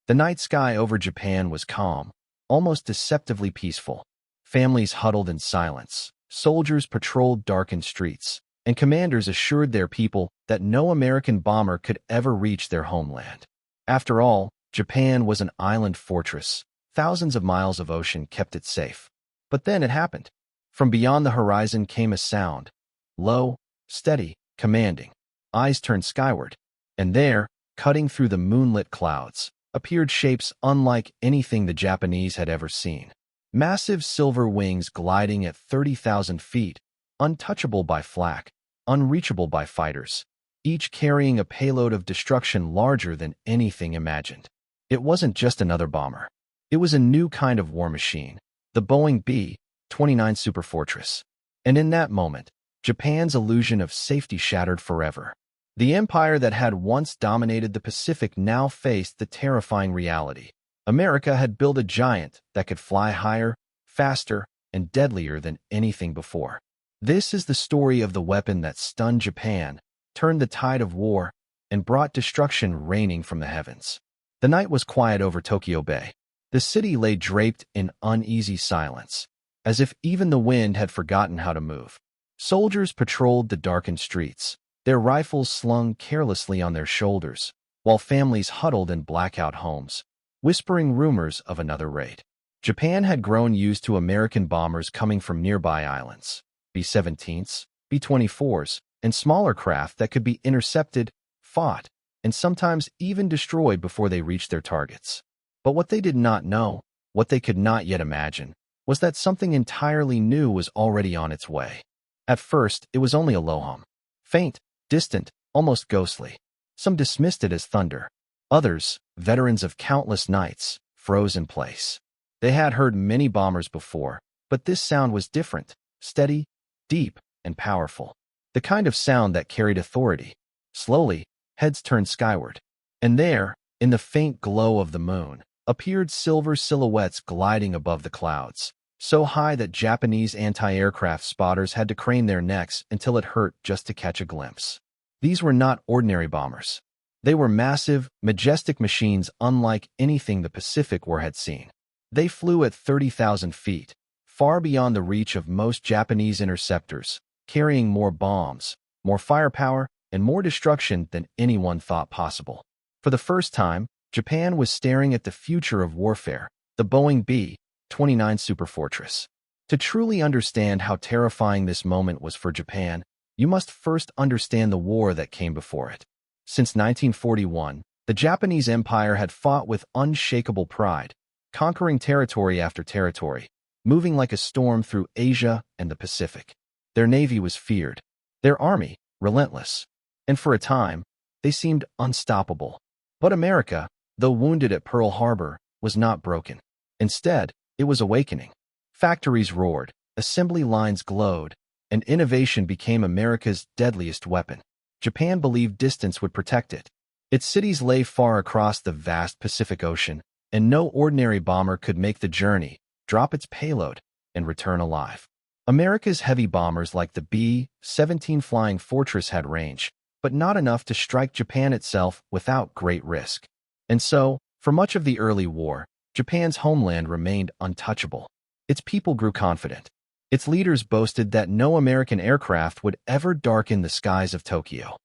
The night sky over Japan was calm, almost deceptively peaceful. Families huddled in silence, soldiers patrolled darkened streets, and commanders assured their people that no American bomber could ever reach their homeland. After all, Japan was an island fortress. Thousands of miles of ocean kept it safe. But then it happened. From beyond the horizon came a sound. Low, steady, commanding. Eyes turned skyward. And there, cutting through the moonlit clouds, appeared shapes unlike anything the Japanese had ever seen. Massive silver wings gliding at 30,000 feet, untouchable by flak, unreachable by fighters, each carrying a payload of destruction larger than anything imagined. It wasn't just another bomber. It was a new kind of war machine, the Boeing B-29 Superfortress. And in that moment, Japan's illusion of safety shattered forever. The empire that had once dominated the Pacific now faced the terrifying reality. America had built a giant that could fly higher, faster, and deadlier than anything before. This is the story of the weapon that stunned Japan, turned the tide of war, and brought destruction raining from the heavens. The night was quiet over Tokyo Bay. The city lay draped in uneasy silence, as if even the wind had forgotten how to move. Soldiers patrolled the darkened streets, their rifles slung carelessly on their shoulders, while families huddled in blackout homes, whispering rumors of another raid. Japan had grown used to American bombers coming from nearby islands, B-17s, B-24s, and smaller craft that could be intercepted, fought, and sometimes even destroyed before they reached their targets. But what they did not know, what they could not yet imagine, was that something entirely new was already on its way. At first, it was only a low hum. Faint, distant, almost ghostly. Some dismissed it as thunder. Others, veterans of countless nights, froze in place. They had heard many bombers before, but this sound was different, steady, deep, and powerful. The kind of sound that carried authority. Slowly, heads turned skyward. And there, in the faint glow of the moon, appeared silver silhouettes gliding above the clouds, so high that Japanese anti-aircraft spotters had to crane their necks until it hurt just to catch a glimpse. These were not ordinary bombers. They were massive, majestic machines unlike anything the Pacific War had seen. They flew at 30,000 feet, far beyond the reach of most Japanese interceptors, carrying more bombs, more firepower, and more destruction than anyone thought possible. For the first time, Japan was staring at the future of warfare, the Boeing B-29 Superfortress. To truly understand how terrifying this moment was for Japan, you must first understand the war that came before it. Since 1941, the Japanese Empire had fought with unshakable pride, conquering territory after territory, moving like a storm through Asia and the Pacific. Their navy was feared, their army relentless, and for a time, they seemed unstoppable. But America, though wounded at Pearl Harbor, was not broken. Instead, it was awakening. Factories roared, assembly lines glowed, and innovation became America's deadliest weapon. Japan believed distance would protect it. Its cities lay far across the vast Pacific Ocean, and no ordinary bomber could make the journey, drop its payload, and return alive. America's heavy bombers like the B-17 Flying Fortress had range, but not enough to strike Japan itself without great risk. And so, for much of the early war, Japan's homeland remained untouchable. Its people grew confident. Its leaders boasted that no American aircraft would ever darken the skies of Tokyo.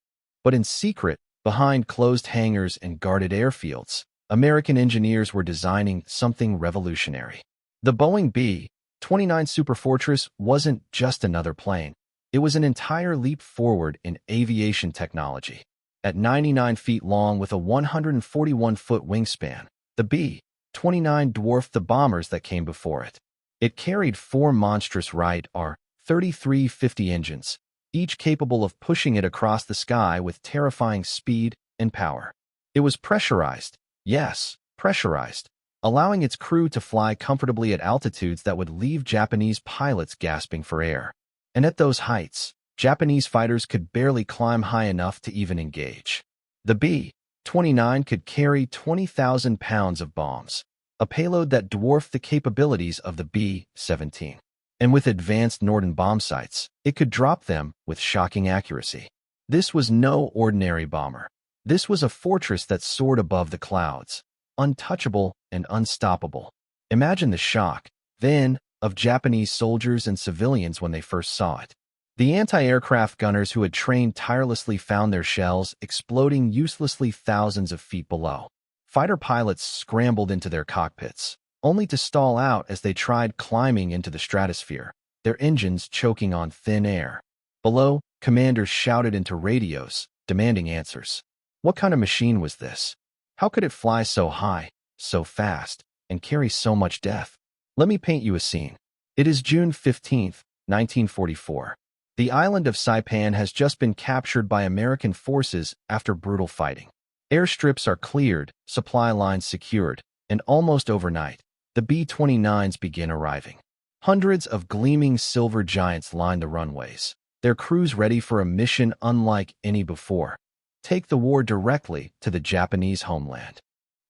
But in secret, behind closed hangars and guarded airfields, American engineers were designing something revolutionary. The Boeing B-29 Superfortress wasn't just another plane. It was an entire leap forward in aviation technology. At 99 feet long with a 141-foot wingspan, the B-29 dwarfed the bombers that came before it. It carried four monstrous RR-3350 engines, each capable of pushing it across the sky with terrifying speed and power. It was pressurized, yes, pressurized, allowing its crew to fly comfortably at altitudes that would leave Japanese pilots gasping for air. And at those heights, Japanese fighters could barely climb high enough to even engage. The B-29 could carry 20,000 pounds of bombs, a payload that dwarfed the capabilities of the B-17. And with advanced Norden bomb sights, it could drop them with shocking accuracy. This was no ordinary bomber. This was a fortress that soared above the clouds, untouchable and unstoppable. Imagine the shock, then, of Japanese soldiers and civilians when they first saw it. The anti-aircraft gunners who had trained tirelessly found their shells exploding uselessly thousands of feet below. Fighter pilots scrambled into their cockpits, only to stall out as they tried climbing into the stratosphere, their engines choking on thin air. Below, commanders shouted into radios, demanding answers. What kind of machine was this? How could it fly so high, so fast, and carry so much death? Let me paint you a scene. It is June 15, 1944. The island of Saipan has just been captured by American forces after brutal fighting. Airstrips are cleared, supply lines secured, and almost overnight, the B-29s begin arriving. Hundreds of gleaming silver giants line the runways, their crews ready for a mission unlike any before. Take the war directly to the Japanese homeland.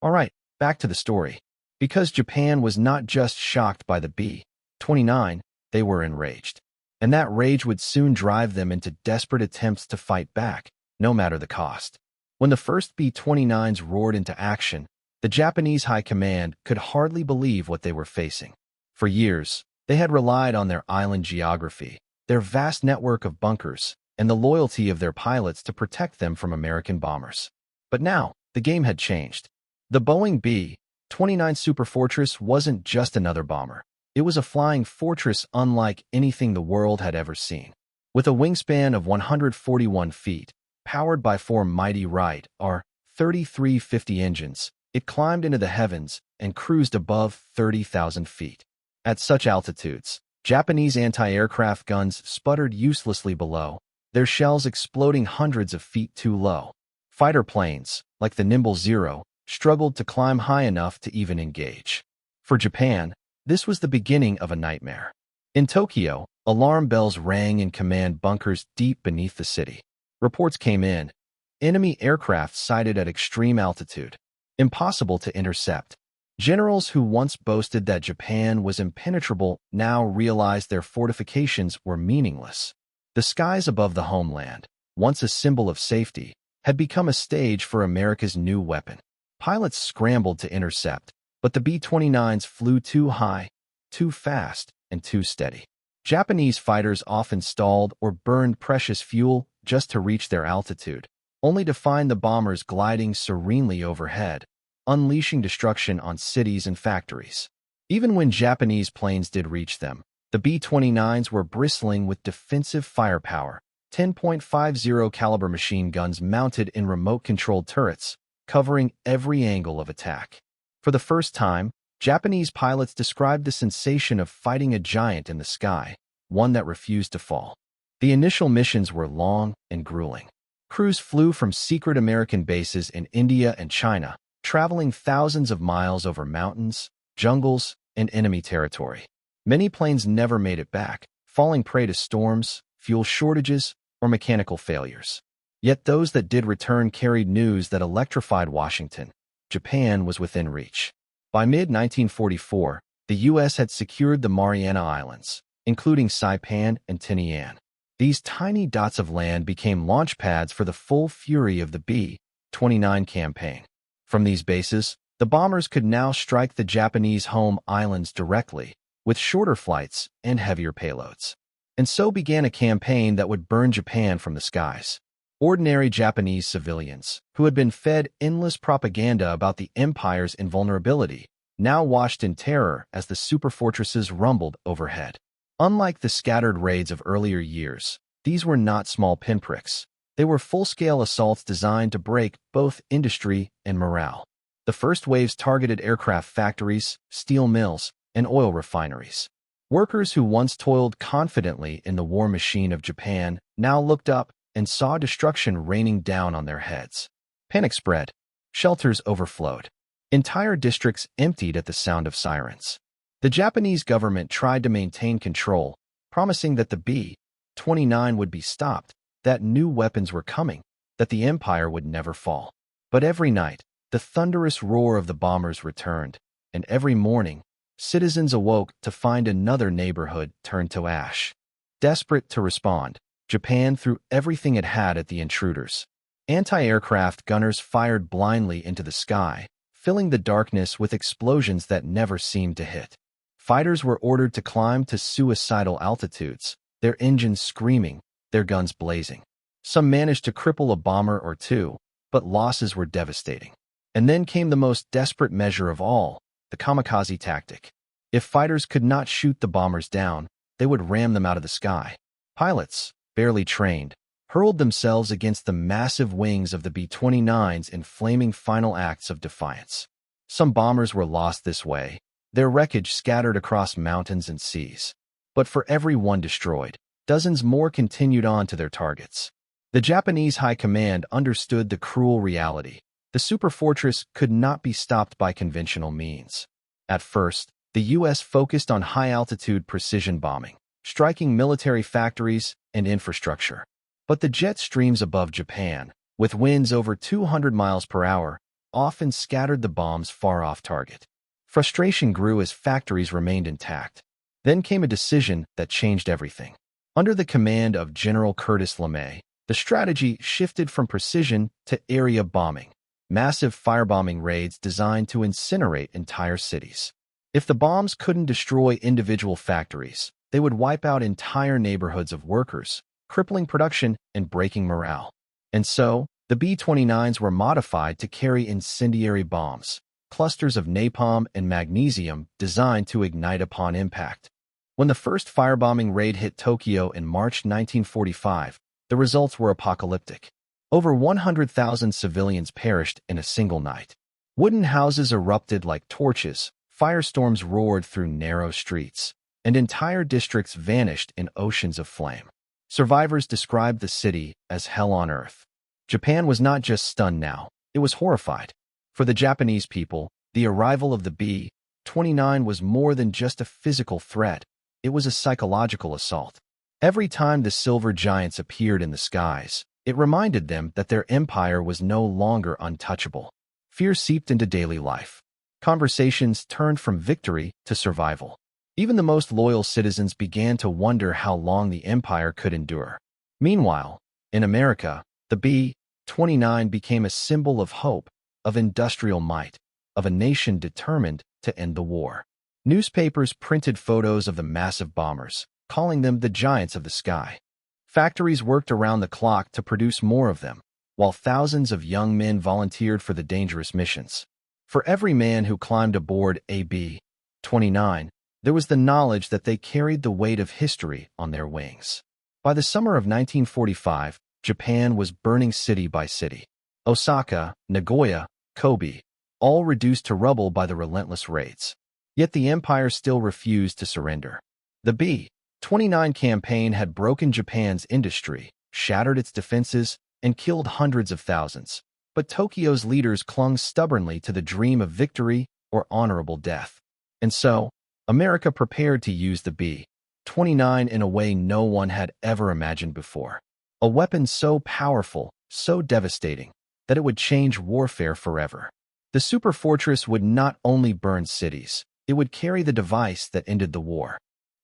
All right, back to the story. Because Japan was not just shocked by the B-29, they were enraged. And that rage would soon drive them into desperate attempts to fight back, no matter the cost. When the first B-29s roared into action, the Japanese high command could hardly believe what they were facing. For years, they had relied on their island geography, their vast network of bunkers, and the loyalty of their pilots to protect them from American bombers. But now, the game had changed. The Boeing B-29 Superfortress wasn't just another bomber. It was a flying fortress unlike anything the world had ever seen. With a wingspan of 141 feet, powered by 4 mighty Wright-R 3350 engines, it climbed into the heavens and cruised above 30,000 feet. At such altitudes, Japanese anti-aircraft guns sputtered uselessly below, their shells exploding hundreds of feet too low. Fighter planes, like the Nimble Zero, struggled to climb high enough to even engage. For Japan, this was the beginning of a nightmare. In Tokyo, alarm bells rang in command bunkers deep beneath the city. Reports came in. Enemy aircraft sighted at extreme altitude. Impossible to intercept. Generals who once boasted that Japan was impenetrable now realized their fortifications were meaningless. The skies above the homeland, once a symbol of safety, had become a stage for America's new weapon. Pilots scrambled to intercept, but the B-29s flew too high, too fast, and too steady. Japanese fighters often stalled or burned precious fuel just to reach their altitude, only to find the bombers gliding serenely overhead, unleashing destruction on cities and factories. Even when Japanese planes did reach them, the B-29s were bristling with defensive firepower, 10.50 caliber machine guns mounted in remote-controlled turrets, covering every angle of attack. For the first time, Japanese pilots described the sensation of fighting a giant in the sky, one that refused to fall. The initial missions were long and grueling. Crews flew from secret American bases in India and China, traveling thousands of miles over mountains, jungles, and enemy territory. Many planes never made it back, falling prey to storms, fuel shortages, or mechanical failures. Yet those that did return carried news that electrified Washington. Japan was within reach. By mid-1944, the U.S. had secured the Mariana Islands, including Saipan and Tinian. These tiny dots of land became launch pads for the full fury of the B-29 campaign. From these bases, the bombers could now strike the Japanese home islands directly, with shorter flights and heavier payloads. And so began a campaign that would burn Japan from the skies. Ordinary Japanese civilians, who had been fed endless propaganda about the empire's invulnerability, now watched in terror as the superfortresses rumbled overhead. Unlike the scattered raids of earlier years, these were not small pinpricks. They were full-scale assaults designed to break both industry and morale. The first waves targeted aircraft factories, steel mills, and oil refineries. Workers who once toiled confidently in the war machine of Japan now looked up and saw destruction raining down on their heads. Panic spread. Shelters overflowed. Entire districts emptied at the sound of sirens. The Japanese government tried to maintain control, promising that the B-29 would be stopped, that new weapons were coming, that the empire would never fall. But every night, the thunderous roar of the bombers returned, and every morning, citizens awoke to find another neighborhood turned to ash. Desperate to respond, Japan threw everything it had at the intruders. Anti-aircraft gunners fired blindly into the sky, filling the darkness with explosions that never seemed to hit. Fighters were ordered to climb to suicidal altitudes, their engines screaming, their guns blazing. Some managed to cripple a bomber or two, but losses were devastating. And then came the most desperate measure of all, the kamikaze tactic. If fighters could not shoot the bombers down, they would ram them out of the sky. Pilots, barely trained, hurled themselves against the massive wings of the B-29s in flaming final acts of defiance. Some bombers were lost this way, their wreckage scattered across mountains and seas. But for every one destroyed, dozens more continued on to their targets. The Japanese High Command understood the cruel reality. The Superfortress could not be stopped by conventional means. At first, the U.S. focused on high-altitude precision bombing, striking military factories and infrastructure. But the jet streams above Japan, with winds over 200 miles per hour, often scattered the bombs far off target. Frustration grew as factories remained intact. Then came a decision that changed everything. Under the command of General Curtis LeMay, the strategy shifted from precision to area bombing, massive firebombing raids designed to incinerate entire cities. If the bombs couldn't destroy individual factories, they would wipe out entire neighborhoods of workers, crippling production and breaking morale. And so, the B-29s were modified to carry incendiary bombs, clusters of napalm and magnesium designed to ignite upon impact. When the first firebombing raid hit Tokyo in March 1945, the results were apocalyptic. Over 100,000 civilians perished in a single night. Wooden houses erupted like torches, firestorms roared through narrow streets, and entire districts vanished in oceans of flame. Survivors described the city as hell on earth. Japan was not just stunned now, it was horrified. For the Japanese people, the arrival of the B-29 was more than just a physical threat, it was a psychological assault. Every time the silver giants appeared in the skies, it reminded them that their empire was no longer untouchable. Fear seeped into daily life. Conversations turned from victory to survival. Even the most loyal citizens began to wonder how long the empire could endure. Meanwhile, in America, the B-29 became a symbol of hope, of industrial might, of a nation determined to end the war. Newspapers printed photos of the massive bombers, calling them the giants of the sky. Factories worked around the clock to produce more of them, while thousands of young men volunteered for the dangerous missions. For every man who climbed aboard a B-29, there was the knowledge that they carried the weight of history on their wings. By the summer of 1945, Japan was burning city by city. Osaka, Nagoya, Kobe, all reduced to rubble by the relentless raids. Yet the empire still refused to surrender. The B-29 campaign had broken Japan's industry, shattered its defenses, and killed hundreds of thousands. But Tokyo's leaders clung stubbornly to the dream of victory or honorable death. And so, America prepared to use the B-29 in a way no one had ever imagined before. A weapon so powerful, so devastating, that it would change warfare forever. The Superfortress would not only burn cities, it would carry the device that ended the war.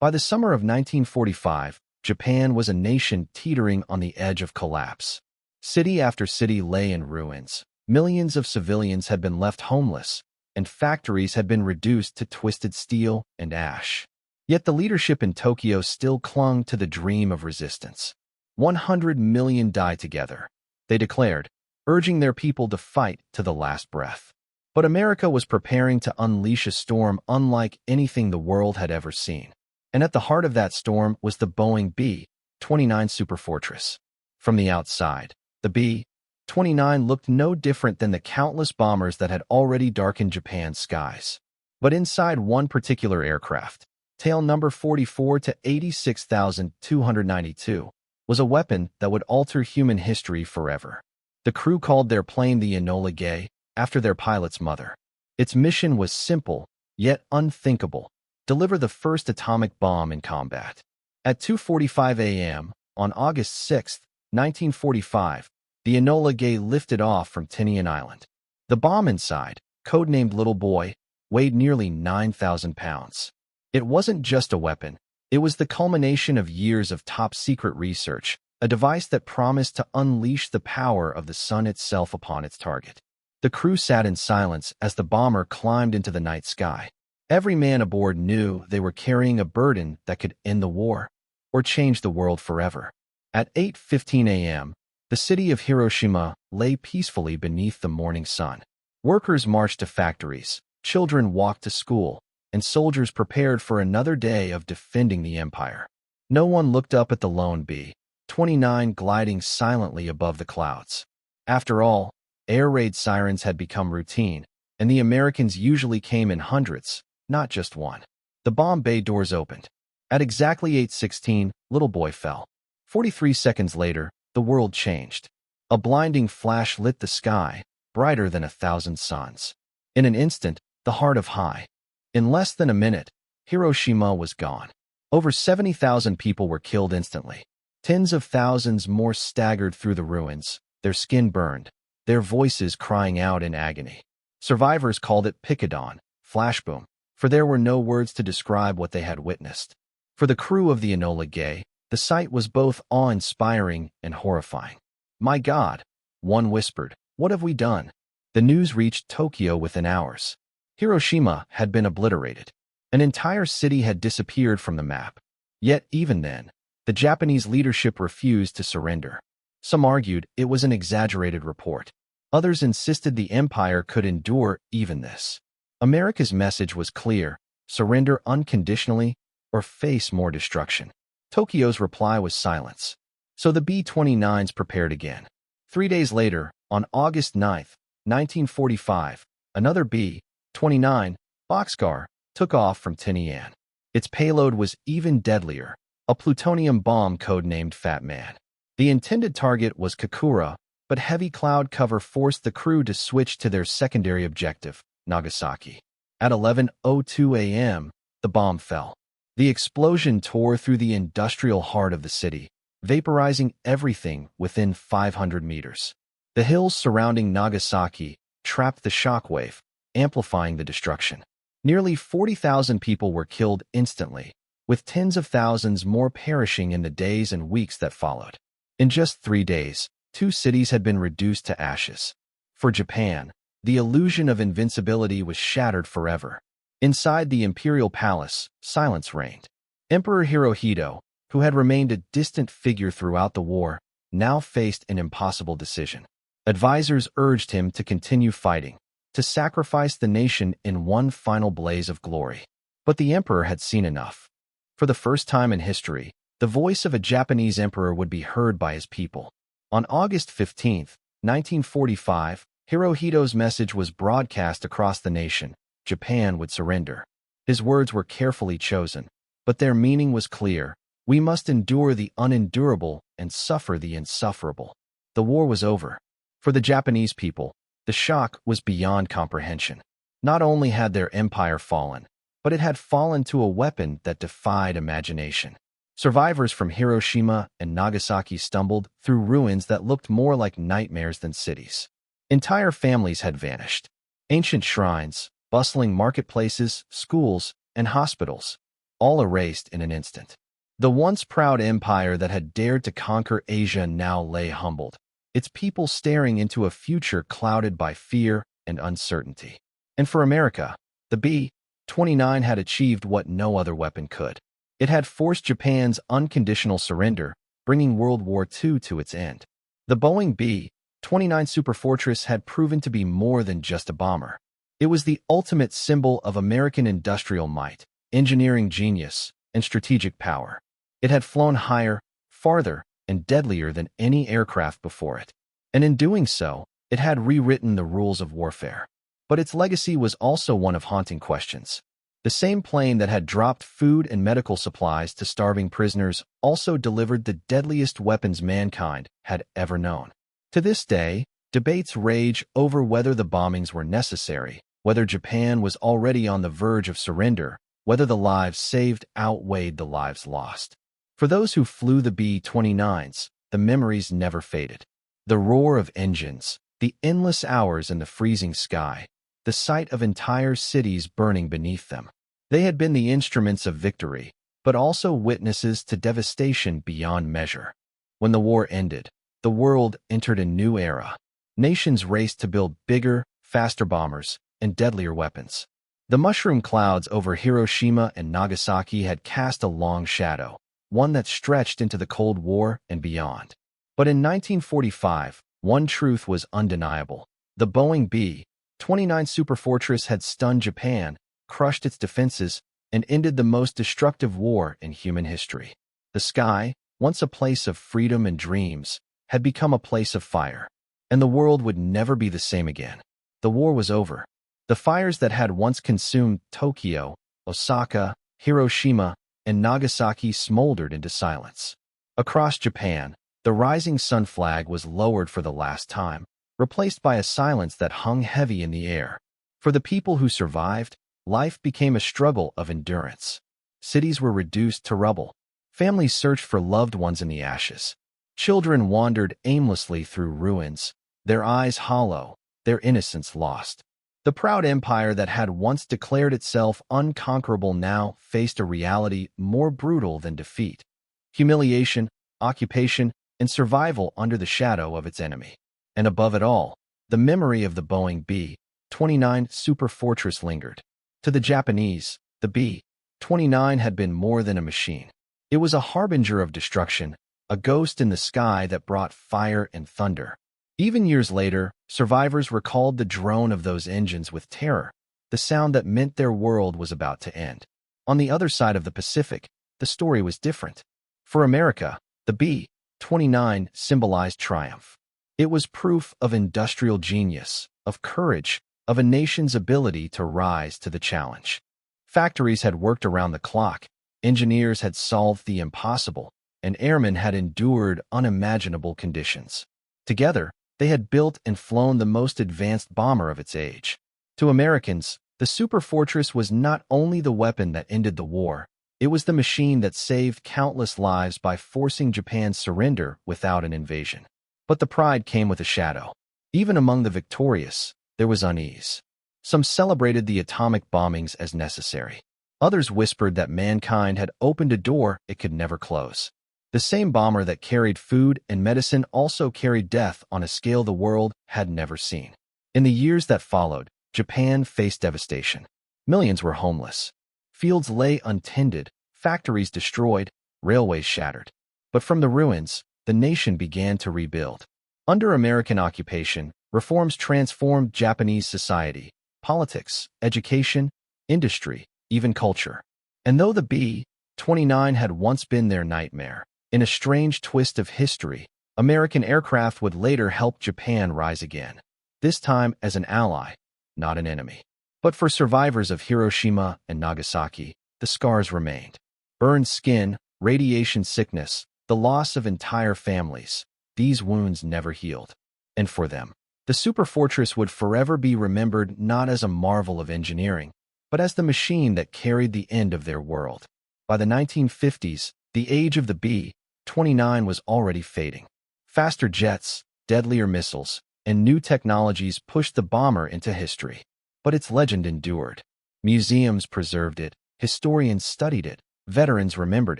By the summer of 1945, Japan was a nation teetering on the edge of collapse. City after city lay in ruins. Millions of civilians had been left homeless, and factories had been reduced to twisted steel and ash. Yet the leadership in Tokyo still clung to the dream of resistance. 100 million died together, they declared, urging their people to fight to the last breath. But America was preparing to unleash a storm unlike anything the world had ever seen. And at the heart of that storm was the Boeing B-29 Superfortress. From the outside, the B-29 looked no different than the countless bombers that had already darkened Japan's skies. But inside one particular aircraft, tail number 44 to 86,292, was a weapon that would alter human history forever. The crew called their plane the Enola Gay, after their pilot's mother. Its mission was simple, yet unthinkable: deliver the first atomic bomb in combat. At 2:45 a.m., on August 6, 1945, the Enola Gay lifted off from Tinian Island. The bomb inside, codenamed Little Boy, weighed nearly 9,000 pounds. It wasn't just a weapon, it was the culmination of years of top-secret research, a device that promised to unleash the power of the sun itself upon its target. The crew sat in silence as the bomber climbed into the night sky. Every man aboard knew they were carrying a burden that could end the war or change the world forever. At 8:15 a.m., the city of Hiroshima lay peacefully beneath the morning sun. Workers marched to factories, children walked to school, and soldiers prepared for another day of defending the empire. No one looked up at the lone B-29 gliding silently above the clouds. After all, air raid sirens had become routine, and the Americans usually came in hundreds, not just one. The bomb bay doors opened. At exactly 8:16, little boy fell. 43 seconds later, the world changed. A blinding flash lit the sky, brighter than 1,000 suns. In an instant, the heart of high. In less than a minute, Hiroshima was gone. Over 70,000 people were killed instantly. Tens of thousands more staggered through the ruins, their skin burned, their voices crying out in agony. Survivors called it Picadon, flashboom, for there were no words to describe what they had witnessed. For the crew of the Enola Gay, the sight was both awe-inspiring and horrifying. "My God," one whispered, "what have we done?" The news reached Tokyo within hours. Hiroshima had been obliterated. An entire city had disappeared from the map. Yet even then, the Japanese leadership refused to surrender. Some argued it was an exaggerated report. Others insisted the empire could endure even this. America's message was clear: surrender unconditionally or face more destruction. Tokyo's reply was silence. So the B-29s prepared again. 3 days later, on August 9, 1945, another B-29 boxcar took off from Tinian. Its payload was even deadlier, a plutonium bomb codenamed Fat Man. The intended target was Kakura, but heavy cloud cover forced the crew to switch to their secondary objective, Nagasaki. At 11:02 a.m., the bomb fell. The explosion tore through the industrial heart of the city, vaporizing everything within 500 meters. The hills surrounding Nagasaki trapped the shockwave, amplifying the destruction. Nearly 40,000 people were killed instantly, with tens of thousands more perishing in the days and weeks that followed. In just 3 days, 2 cities had been reduced to ashes. For Japan, the illusion of invincibility was shattered forever. Inside the imperial palace, silence reigned. Emperor Hirohito, who had remained a distant figure throughout the war, now faced an impossible decision. Advisors urged him to continue fighting, to sacrifice the nation in one final blaze of glory. But the emperor had seen enough. For the first time in history, the voice of a Japanese emperor would be heard by his people. On August 15, 1945, Hirohito's message was broadcast across the nation: Japan would surrender. His words were carefully chosen, but their meaning was clear: we must endure the unendurable and suffer the insufferable. The war was over. For the Japanese people, the shock was beyond comprehension. Not only had their empire fallen, but it had fallen to a weapon that defied imagination. Survivors from Hiroshima and Nagasaki stumbled through ruins that looked more like nightmares than cities. Entire families had vanished. Ancient shrines, bustling marketplaces, schools, and hospitals, all erased in an instant. The once proud empire that had dared to conquer Asia now lay humbled, its people staring into a future clouded by fear and uncertainty. And for America, the B-29 had achieved what no other weapon could. It had forced Japan's unconditional surrender, bringing World War II to its end. The Boeing B-29 Superfortress had proven to be more than just a bomber. It was the ultimate symbol of American industrial might, engineering genius, and strategic power. It had flown higher, farther, and deadlier than any aircraft before it. And in doing so, it had rewritten the rules of warfare. But its legacy was also one of haunting questions. The same plane that had dropped food and medical supplies to starving prisoners also delivered the deadliest weapons mankind had ever known. To this day, debates rage over whether the bombings were necessary, whether Japan was already on the verge of surrender, whether the lives saved outweighed the lives lost. For those who flew the B-29s, the memories never faded. The roar of engines, the endless hours in the freezing sky, the sight of entire cities burning beneath them. They had been the instruments of victory, but also witnesses to devastation beyond measure. When the war ended, the world entered a new era. Nations raced to build bigger, faster bombers, and deadlier weapons. The mushroom clouds over Hiroshima and Nagasaki had cast a long shadow, one that stretched into the Cold War and beyond. But in 1945, one truth was undeniable. The Boeing B-29 Superfortress had stunned Japan, crushed its defenses, and ended the most destructive war in human history. The sky, once a place of freedom and dreams, had become a place of fire, and the world would never be the same again. The war was over. The fires that had once consumed Tokyo, Osaka, Hiroshima, and Nagasaki smoldered into silence. Across Japan, the rising sun flag was lowered for the last time, replaced by a silence that hung heavy in the air. For the people who survived, life became a struggle of endurance. Cities were reduced to rubble. Families searched for loved ones in the ashes. Children wandered aimlessly through ruins, their eyes hollow, their innocence lost. The proud empire that had once declared itself unconquerable now faced a reality more brutal than defeat: humiliation, occupation, and survival under the shadow of its enemy. And above it all, the memory of the Boeing B-29 Superfortress lingered. To the Japanese, the B-29 had been more than a machine. It was a harbinger of destruction, a ghost in the sky that brought fire and thunder. Even years later, survivors recalled the drone of those engines with terror, the sound that meant their world was about to end. On the other side of the Pacific, the story was different. For America, the B-29 symbolized triumph. It was proof of industrial genius, of courage, of a nation's ability to rise to the challenge. Factories had worked around the clock, engineers had solved the impossible, and airmen had endured unimaginable conditions. Together, they had built and flown the most advanced bomber of its age. To Americans, the Superfortress was not only the weapon that ended the war, it was the machine that saved countless lives by forcing Japan's surrender without an invasion. But the pride came with a shadow. Even among the victorious, there was unease. Some celebrated the atomic bombings as necessary. Others whispered that mankind had opened a door it could never close. The same bomber that carried food and medicine also carried death on a scale the world had never seen. In the years that followed, Japan faced devastation. Millions were homeless. Fields lay untended, factories destroyed, railways shattered. But from the ruins, the nation began to rebuild. Under American occupation, reforms transformed Japanese society, politics, education, industry, even culture. And though the B-29 had once been their nightmare, in a strange twist of history, American aircraft would later help Japan rise again, this time as an ally, not an enemy. But for survivors of Hiroshima and Nagasaki, the scars remained. Burned skin, radiation sickness, the loss of entire families, these wounds never healed. And for them, the Superfortress would forever be remembered not as a marvel of engineering, but as the machine that carried the end of their world. By the 1950s, the age of the B-29 was already fading. Faster jets, deadlier missiles, and new technologies pushed the bomber into history. But its legend endured. Museums preserved it, historians studied it, veterans remembered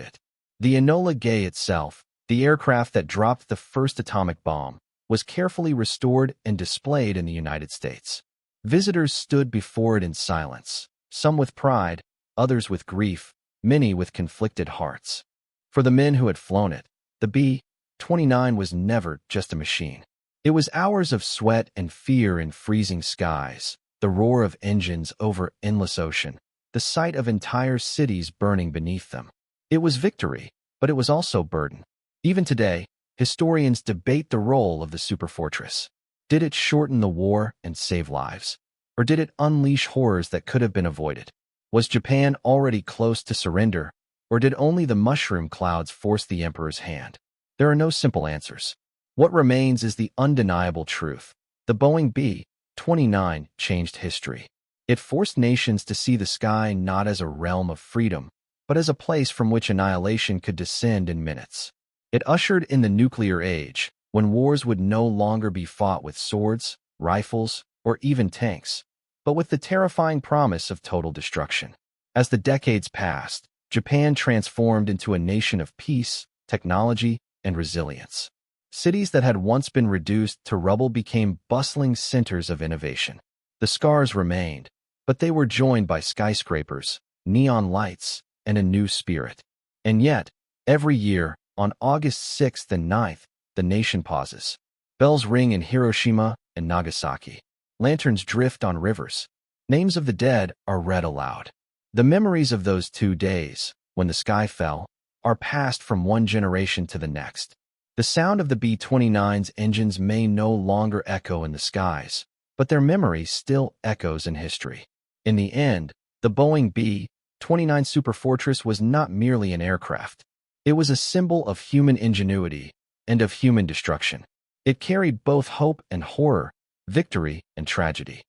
it. The Enola Gay itself, the aircraft that dropped the first atomic bomb, was carefully restored and displayed in the United States. Visitors stood before it in silence, some with pride, others with grief, many with conflicted hearts. For the men who had flown it, the B-29 was never just a machine. It was hours of sweat and fear in freezing skies, the roar of engines over endless ocean, the sight of entire cities burning beneath them. It was victory, but it was also burden. Even today, historians debate the role of the Superfortress. Did it shorten the war and save lives? Or did it unleash horrors that could have been avoided? Was Japan already close to surrender, or did only the mushroom clouds force the emperor's hand? There are no simple answers. What remains is the undeniable truth. The Boeing B-29 changed history. It forced nations to see the sky not as a realm of freedom, but as a place from which annihilation could descend in minutes. It ushered in the nuclear age, when wars would no longer be fought with swords, rifles, or even tanks, but with the terrifying promise of total destruction. As the decades passed, Japan transformed into a nation of peace, technology, and resilience. Cities that had once been reduced to rubble became bustling centers of innovation. The scars remained, but they were joined by skyscrapers, neon lights, and a new spirit. And yet, every year, on August 6th and 9th, the nation pauses. Bells ring in Hiroshima and Nagasaki. Lanterns drift on rivers. Names of the dead are read aloud. The memories of those 2 days, when the sky fell, are passed from one generation to the next. The sound of the B-29's engines may no longer echo in the skies, but their memory still echoes in history. In the end, the Boeing B-29 Superfortress was not merely an aircraft. It was a symbol of human ingenuity and of human destruction. It carried both hope and horror, victory and tragedy.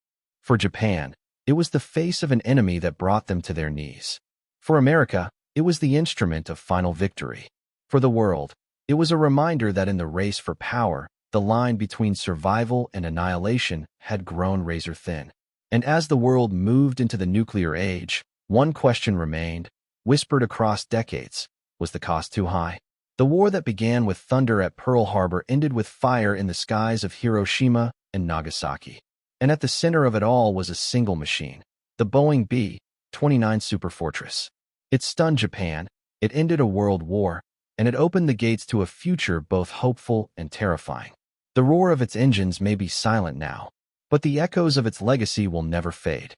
For Japan, it was the face of an enemy that brought them to their knees. For America, it was the instrument of final victory. For the world, it was a reminder that in the race for power, the line between survival and annihilation had grown razor thin. And as the world moved into the nuclear age, one question remained, whispered across decades: was the cost too high? The war that began with thunder at Pearl Harbor ended with fire in the skies of Hiroshima and Nagasaki. And at the center of it all was a single machine, the Boeing B-29 Superfortress. It stunned Japan, it ended a world war, and it opened the gates to a future both hopeful and terrifying. The roar of its engines may be silent now, but the echoes of its legacy will never fade.